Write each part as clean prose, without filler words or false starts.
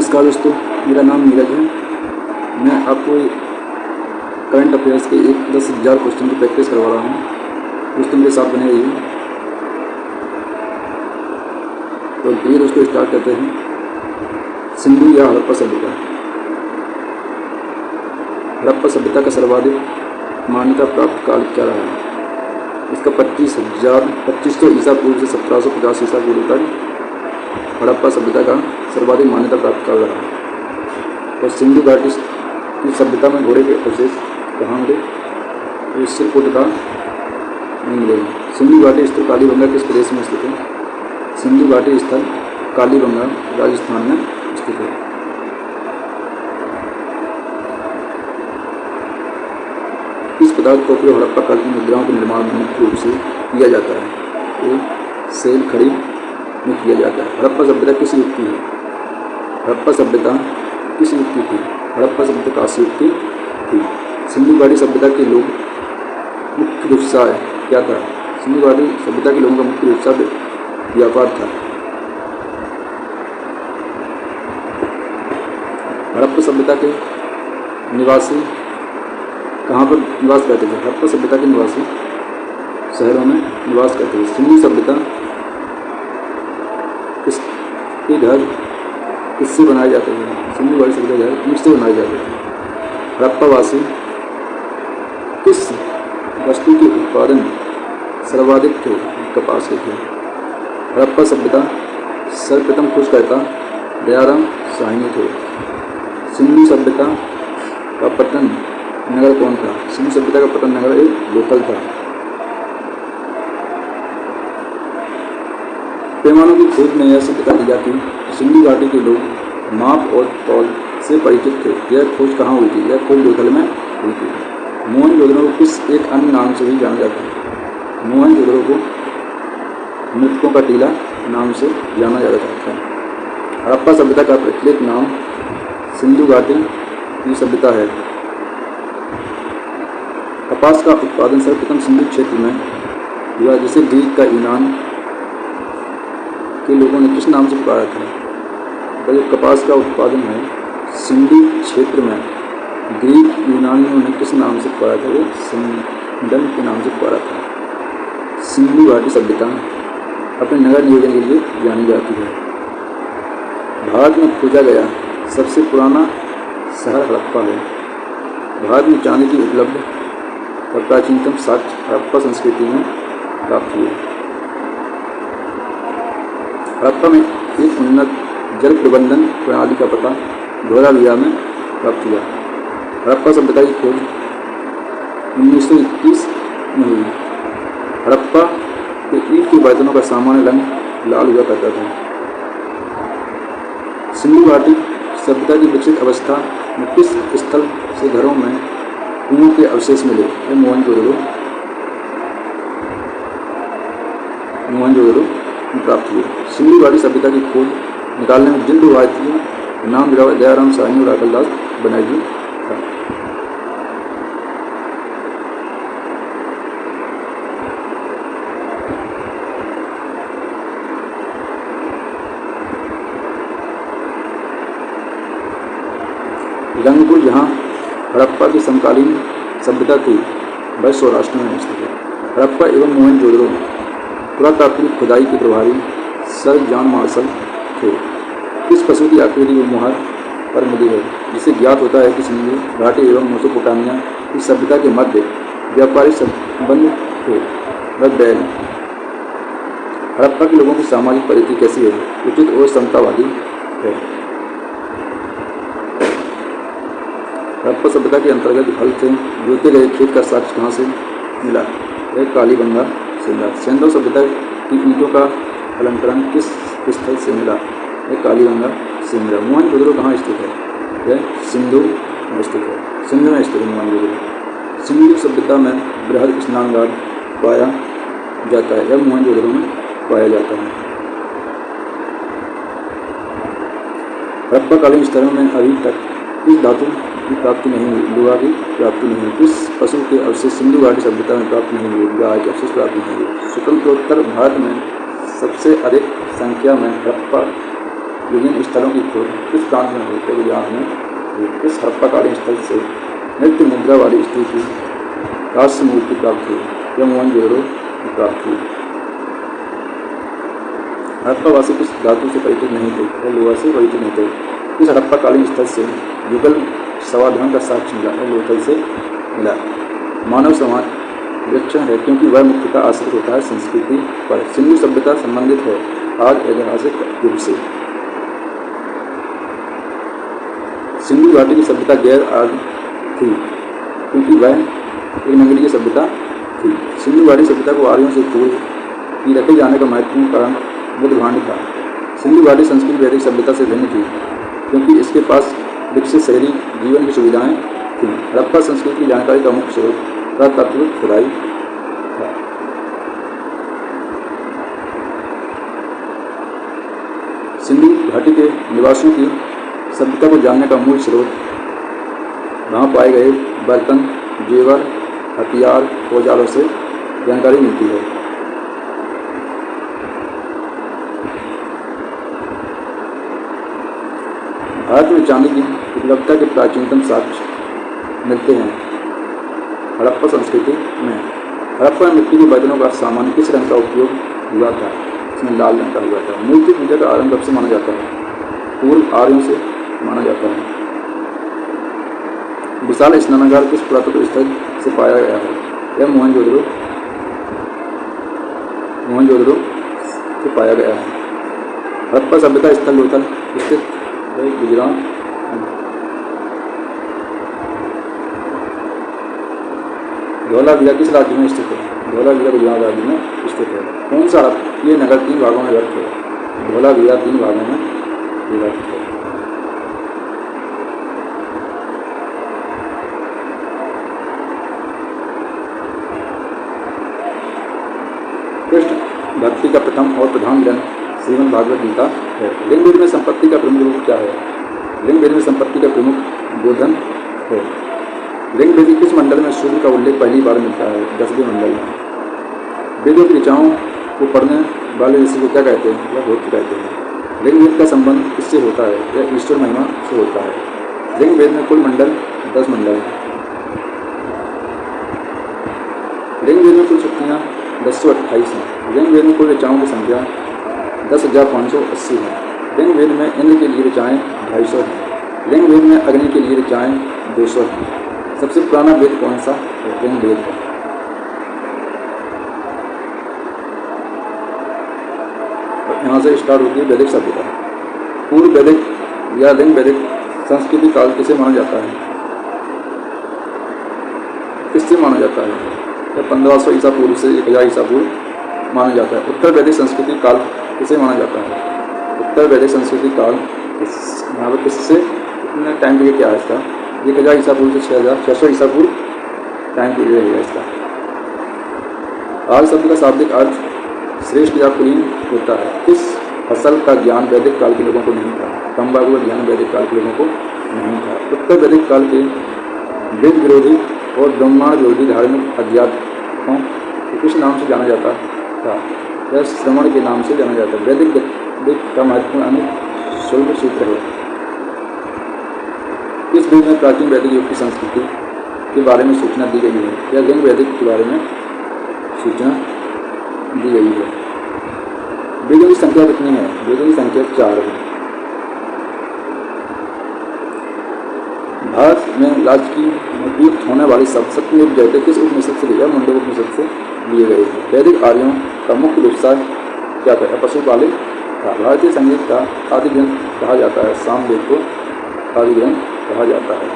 नमस्कार दोस्तों, मेरा नाम नीरज है। मैं आपको करंट अफेयर्स के 10,000 क्वेश्चन की प्रैक्टिस करवा रहा हूँ। दोस्तों मेरे साथ बने रहिए। तो ये दोस्तों स्टार्ट करते हैं। सिंधु या हड़प्पा सभ्यता। हड़प्पा सभ्यता का सर्वाधिक मान्यता प्राप्त काल क्या रहा है? इसका 2500 ईसा पूर्व से 1750 ईसा पूर्व तक हड़प्पा सभ्यता का सर्वाधिक मान्यता प्राप्त काल रहा है। और सिंधु घाटी की सभ्यता में घोड़े के अवशेष कहाँ मिले? तो सिरपुट का नहीं मिलेगा। सिंधु घाटी स्थल कालीबंगा किस प्रदेश में स्थित है? सिंधु घाटी स्थल कालीबंगा राजस्थान में स्थित है। इस पदार्थ का उपयोग हड़प्पा काल की मुद्राओं के निर्माण में मुख्य रूप से किया जाता है। ये सेल खड़ी में किया जाता है। हड़प्पा सभ्यता किस युग की है? हड़प्पा सभ्यता किस युग की थी? हड़प्पा सभ्यता कांस्य युग की थी। सिंधु घाटी सभ्यता के लोग मुख्य व्यवसाय क्या था? सिंधु घाटी सभ्यता के लोगों का मुख्य व्यवसाय व्यापार था। हड़प्पा सभ्यता के निवासी कहाँ पर निवास करते थे? हड़प्पा सभ्यता के निवासी शहरों में निवास करते थे। सिंधु सभ्यता के घर किससे बनाए जाते थे? सिंधु घाटी सभ्यता के घर ईंट से बनाए जाते थे। हड़प्पा वासी किस वस्तु के उत्पादन सर्वाधिक थे? कपास के थे। हड़प्पा सभ्यता सर्वप्रथम खोजकर्ता दयाराम साहनी थे। सिंधु सभ्यता का पतन नगर कौन था? सिंधु सभ्यता का पतन नगर एक लोकल था। पैमानों की खोज में यह सिद्ध कर दी जाती है। सिंधु घाटी के लोग माप और तौल से परिचित थे। यह खोज कहाँ हुई थी? यह खोज लोथल में हुई थी। मोहनजोदड़ो को किस एक अन्य नाम से भी जाना जाता है? मोहनजोदड़ो को मृतकों का टीला नाम से जाना जाता था। हड़प्पा सभ्यता का प्रचलित नाम सिंधु घाटी की सभ्यता है। कपास का उत्पादन सर्वप्रथम सिंधु क्षेत्र में हुआ, जिसे ग्रीक का यूनान के लोगों ने किस नाम से पुकारा था? जो कपास का उत्पादन है सिंधु क्षेत्र में, ग्रीक यूनानियों ने किस नाम से पुकारा था? वो सिंडन के नाम से पुकारा था। सिंधु घाटी सभ्यता अपने नगर नियोजन के लिए जानी जाती है। भारत में खोजा गया सबसे पुराना शहर हड़प्पा है। भारत में चांदी की उपलब्ध और प्राचीनतम साक्ष्य हड़प्पा संस्कृति में प्राप्त हुए। हड़प्पा में एक उन्नत जल प्रबंधन प्रणाली का पता धोलाविरा में प्राप्त हुआ। हड़प्पा सभ्यता की खोज 1921 में हुई। हड़प्पा के ईंट के बर्तनों का सामान्य रंग लाल हुआ करता था। सिंधु घाटी सभ्यता की विकसित अवस्था में किस स्थल से घरों में कुओं के अवशेष मिले? मोहनजोदड़ो में प्राप्त हुए। सिंधु घाटी सभ्यता की खोज निकालने में जिन दो भारतीयों का नाम दयाराम साहनी और अकलदास बनर्जी था। रंगपुर, जहाँ हड़प्पा की समकालीन सभ्यता थी, वह सौराष्ट्र में स्थित है। हड़प्पा एवं मोहनजोदड़ो पुरातात्विक खुदाई के प्रभारी सर जॉन मार्शल थे। किस पशु की आकृति वो मुहर पर मिली है, जिससे ज्ञात होता है कि सिंधु घाटी एवं मेसोपोटामिया की सभ्यता के मध्य व्यापारिक संबंध थे? वह बैल। हड़प्पा के लोगों की सामाजिक परिधि कैसी है? उचित और समतावादी है। हड़प्पा सभ्यता के अंतर्गत हल से जोते गए खेत का साक्ष्य कहाँ से मिला? यह कालीबंगा से मिला। सिंधु सभ्यता की ईंटों का अलंकरण किस स्थल से मिला? यह कालीबंगा से मिला। मोहनजोदड़ो कहाँ स्थित है? यह सिंधु में स्थित है। सिंधु में स्थित है मोहनजोदड़ो। सिंधु सभ्यता में बृहद स्नानघाट पाया जाता है। यह मोहनजोदड़ो में पाया जाता है। हड़प्पाकालीन स्तरों में अभी तक किस धातु की प्राप्ति नहीं हुई? लोहा की प्राप्ति नहीं हुई। किस पशु के अवशेष सिंधु घाटी सभ्यता में प्राप्त नहीं हुए? गाय के अवशेष प्राप्त नहीं हुए। स्वतंत्रोत्तर भारत में सबसे अधिक संख्या में हड़प्पा विभिन्न स्थलों की खोज किस प्रांत में हुई? गुजरात में हुई। किस हड़प्पाकालीन स्थल से नृत्य मुद्रा वाली स्त्री की कांस्य मूर्ति प्राप्त हुई? यह मोहनजोदड़ो में प्राप्त हुई। हड़प्पावासी किस धातु से परिचित नहीं थे? यह लोहा से परिचित नहीं थे। किस हड़प्पाकालीन स्थल से युगल समाधान का साक्ष्य मिला? यह लोथल से मिला। मानव समाज विलक्षण है क्योंकि वह मुख्यतः आश्रित होता है संस्कृति पर। सिंधु सभ्यता संबंधित है आज ऐतिहासिक युग से। सिंधु घाटी की सभ्यता गैर आर्य थी क्योंकि वह एक नगरीय सभ्यता थी। सिंधु घाटी सभ्यता को आर्यों से पूर्व की रखे जाने का महत्वपूर्ण कारण बुद्धभांड था। सिंधु घाटी संस्कृति वैदिक सभ्यता से भिन्न थी क्योंकि इसके पास विकसित शहरी जीवन की सुविधाएं थीं। हड़प्पा संस्कृति की जानकारी का मुख्य स्रोत पुरातत्व खुदाई था। सिंधु घाटी के निवासियों की सभ्यता को जानने का मूल स्रोत वहाँ पाए गए बर्तन, जेवर, हथियार, औजारों से जानकारी मिलती है। भारत में चांदी की उपलब्धता के प्राचीनतम साक्ष्य मिलते हैं हड़प्पा संस्कृति में। हड़प्पा में मिट्टी के बर्तनों का सामान्य किस रंग का उपयोग हुआ था? इसमें लाल रंग का हुआ था। मूर्ति पूजा का आरंभ कब से माना जाता है? पूर्व आर्यों से माना जाता है। विशाल स्नानागार किस पुरातत्व स्थल से पाया गया है? यह मोहनजोदड़ो से पाया गया है। हड़प्पा सभ्यता स्थल लोथल स्थित है गुजरात। धौलावीरा किस राज्य में स्थित है? धौलावीरा गुजरात राज्य में स्थित है। कौन सा ये नगर 3 भागों में विभक्त है? धौलावीरा 3 भागों में विभक्त है। कृष्ण भक्ति का प्रथम और प्रधान ग्रंथ श्रीमद् भागवत गीता है। लिंगभेद में संपत्ति का प्रमुख रूप क्या है? लिंगभेद में संपत्ति का प्रमुख गोधन है। लिंगभेद की किस मंडल में सूर्य का उल्लेख पहली बार मिलता है? 10वें मंडल में। वेदों की ऋचाओं को पढ़ने वाले ऋषि को क्या कहते हैं? या होत्र कहते हैं। लिंगभेद का संबंध किससे होता है? यह ईश्वर महिमा से होता है। लिंगभेद में कुल मंडल 10 मंडल हैं। लिंगभेद में कुल शक्तियाँ 1028 हैं। लिंगभेद में कुल ऋचाओं की संख्या 10,580 है। लिंगभेद में इंद्र के लिए ऋचाएँ 250 हैं। लिंगभेद में अग्नि के लिए ऋचाएँ 200 हैं। सबसे पुराना वेद कौन सा है? लिंगभेद है। यहाँ से स्टार्ट होती है वैदिक सभ्यता। पूर्व वैदिक या लिंग वैदिक संस्कृति काल किसे माना जाता है? किससे माना जाता है? या 1500 ईसा पूर्व से 1000 ईसा पूर्व माना जाता है। उत्तर वैदिक संस्कृति काल किसे माना जाता है? उत्तर वैदिक संस्कृति काल यहाँ पर किससे कितने टाइम पीरियड क्या है इसका? 1000 ईसा पूर्व से 6600 ईसा पूर्व टाइम पीरियड है इसका। आर्य शब्द का शाब्दिक अर्थ श्रेष्ठ या कुलीन होता है। किस फसल का ज्ञान वैदिक काल के लोगों को नहीं था? तंबाकू का ज्ञान वैदिक काल के लोगों को नहीं था। उत्तर वैदिक काल के वेद विरोधी और ब्रह्मांड विरोधी धार्मिक अध्यात्मों को किस नाम से जाना जाता था? यह श्रवण के नाम से जाना जाता है। वैदिक का महत्वपूर्ण अन्य शुल्क सूत्र है। इस वेद में प्राचीन वैदिक युग की संस्कृति के बारे में सूचना दी गई है। या लिंग वैदिक के बारे में सूचना दी गई है। वेदों की संख्या कितनी है? वेदों की संख्या 4 है। भारत में राज्य की उपयुक्त होने वाली शब्द सत्यमेव जयते किस उपनिषद से लिया? मुंडक उपनिषद से लिए गए हैं। वैदिक आर्यों का मुख्य व्यवसाय क्या था? पशुपालन था। भारतीय संगीत का आदि ग्रंथ कहा जाता है। सामवेद को आदि ग्रंथ कहा जाता है।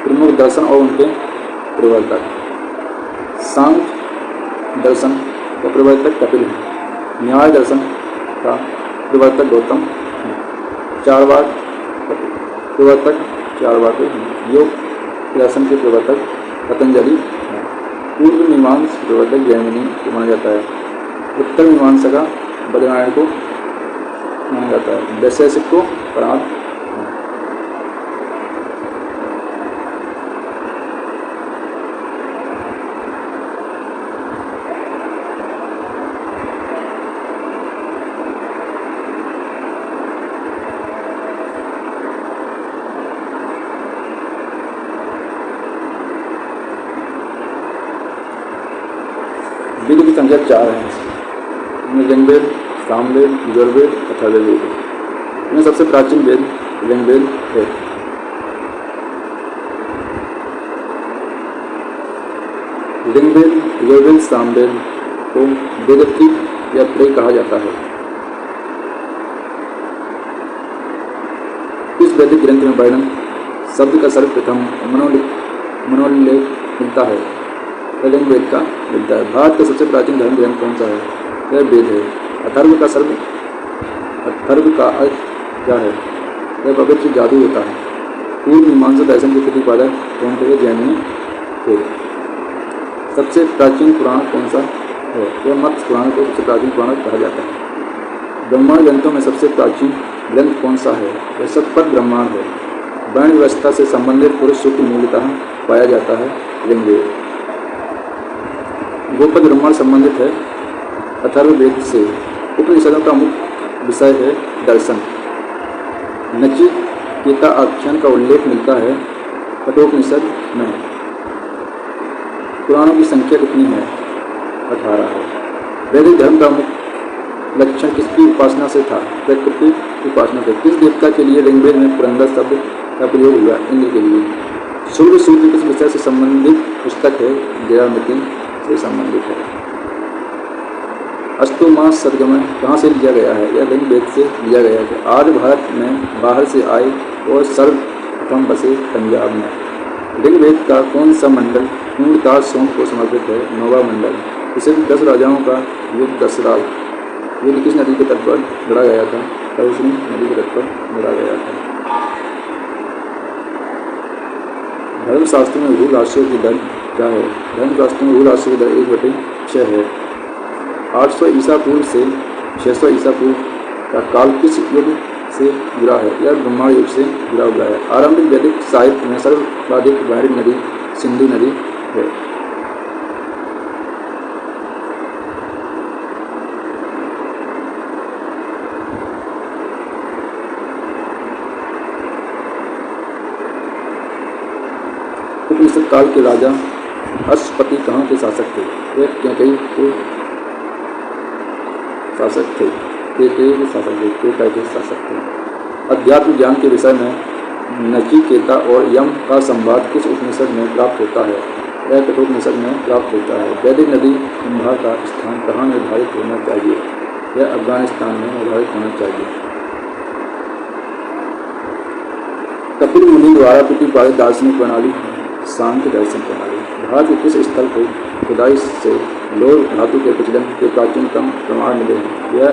प्रमुख दर्शन और उनके प्रवर्तक। सांख्य दर्शन का प्रवर्तक कपिल है। न्याय दर्शन का प्रवर्तक गौतम है। चारवाक प्रवर्तक चारवाक है। योग दर्शन के प्रवर्तक पतंजलि है। पूर्व मीमांस प्रवर्तक जैमिनी को माना जाता है। उत्तर मीमांसा का बद्रनारायण को माना जाता है। वैशेषिक को पराग। संख्या 4 है। इनमें ऋग्वेद, सामवेद, यजुर्वेद, अथर्ववेद। इनमें सबसे प्राचीन वेद ऋग्वेद है। ऋग्वेद, यजुर्वेद, सामवेद को वेदोक्त या त्रय कहा जाता है। इस वैदिक ग्रंथ में वर्णन शब्द का सर्वप्रथम मनोल्लेख मिलता है, ऋग्वेद का मिलता है। भारत का सबसे प्राचीन धर्म ग्रंथ कौन सा है? यह वेद है। अथर्व का अर्थ क्या है? यह पवित्र जादू होता है। पूर्व मीमांसा दर्शन के प्रतिपादक कौन थे? जैन में थे। सबसे प्राचीन पुराण कौन सा है? यह मत्स्य पुराण को सबसे प्राचीन पुराण कहा जाता है। ब्रह्मांड ग्रंथों में सबसे प्राचीन ग्रंथ कौन सा है? यह शतपथ ब्रह्मांड है। वर्ण व्यवस्था से संबंधित पुरुष सूक्त मूलतः पाया जाता है ऋग्वेद। गोपद ब्रह्मांड संबंधित है अथर्ववेद से। उपनिषदों का मुख्य विषय है दर्शन। नचिकेता आख्यान का उल्लेख मिलता है कठोपनिषद में। पुराणों की संख्या कितनी है? 18 है। वैदिक धर्म का मुख्य लक्षण किसकी उपासना से था? प्रकृति की उपासना से। किस देवता के लिए ऋग्वेद में पुरंदर शब्द का प्रयोग हुआ? इंद्र के लिए। सूर्य सूत्र किस विषय से संबंधित पुस्तक है? ज्यामिति से संबंधित है। अष्टोमा सदगमन कहाँ से लिया गया है? यह ऋग्वेद से लिया गया है। आज भारत में बाहर से आए और सर्वप्रथम बसे पंजाब में। ऋग्वेद का कौन सा मंडल पूर्णतः सोम को समर्पित है? नौवा मंडल। इसे 10 राजाओं का युद्ध दशराज युद्ध किस नदी के तट पर लड़ा गया था? तरुणी नदी के तट पर लड़ा गया था। धर्मशास्त्र में भू राशियों की दर क्या है? धर्मशास्त्र में भू राशियों की दर 1/6 है। 800 ईसा पूर्व से 600 ईसा पूर्व का काल किस युग से जुड़ा है? यह ब्रह्मांड युग से जुड़ा हुआ है। आरंभिक वैदिक साहित्य में सर्वाधिक गहरी नदी सिंधु नदी है। उपनिषद काल के राजा अश्वपति कहाँ के शासक थे? वे कैकेयी के शासक थे। के शासक थे। अध्यात्म ज्ञान के विषय में नचिकेता और यम का संवाद किस उपनिषद में प्राप्त होता है? यह कठोपनिषद में प्राप्त होता है। वैदिक नदी गंगा का स्थान कहाँ निर्धारित होना चाहिए? यह अफगानिस्तान में निर्धारित होना चाहिए। कपिल मुनि द्वारा प्रतिपादित दार्शनिक प्रणाली सांख्य दर्शन प्रणाली। भारत के किस स्थल को खुदाई से लौह धातु के प्रचलन के प्राचीनतम प्रमाण मिले हैं? यह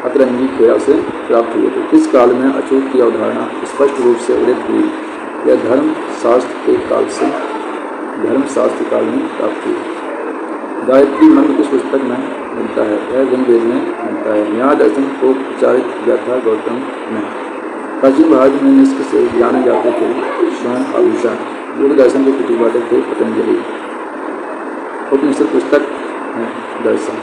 अतरंगी खेड़ा से प्राप्त हुए थे। किस काल में अछूत की अवधारणा स्पष्ट रूप से उदित हुई? यह धर्मशास्त्र काल में प्राप्त हुई। गायत्री मंत्र किस पुस्तक में मिलता है? यह ऋग्वेद में मिलता है। यहाँ दर्शन को प्रचारित किया था गौतम ने। प्राचीन भारत में निष्क से जाने जाते थे स्वर्ण आभूषण। योग दर्शन के प्रतिपादक थे पतंजलि। उपनिषद पुस्तक है दर्शन।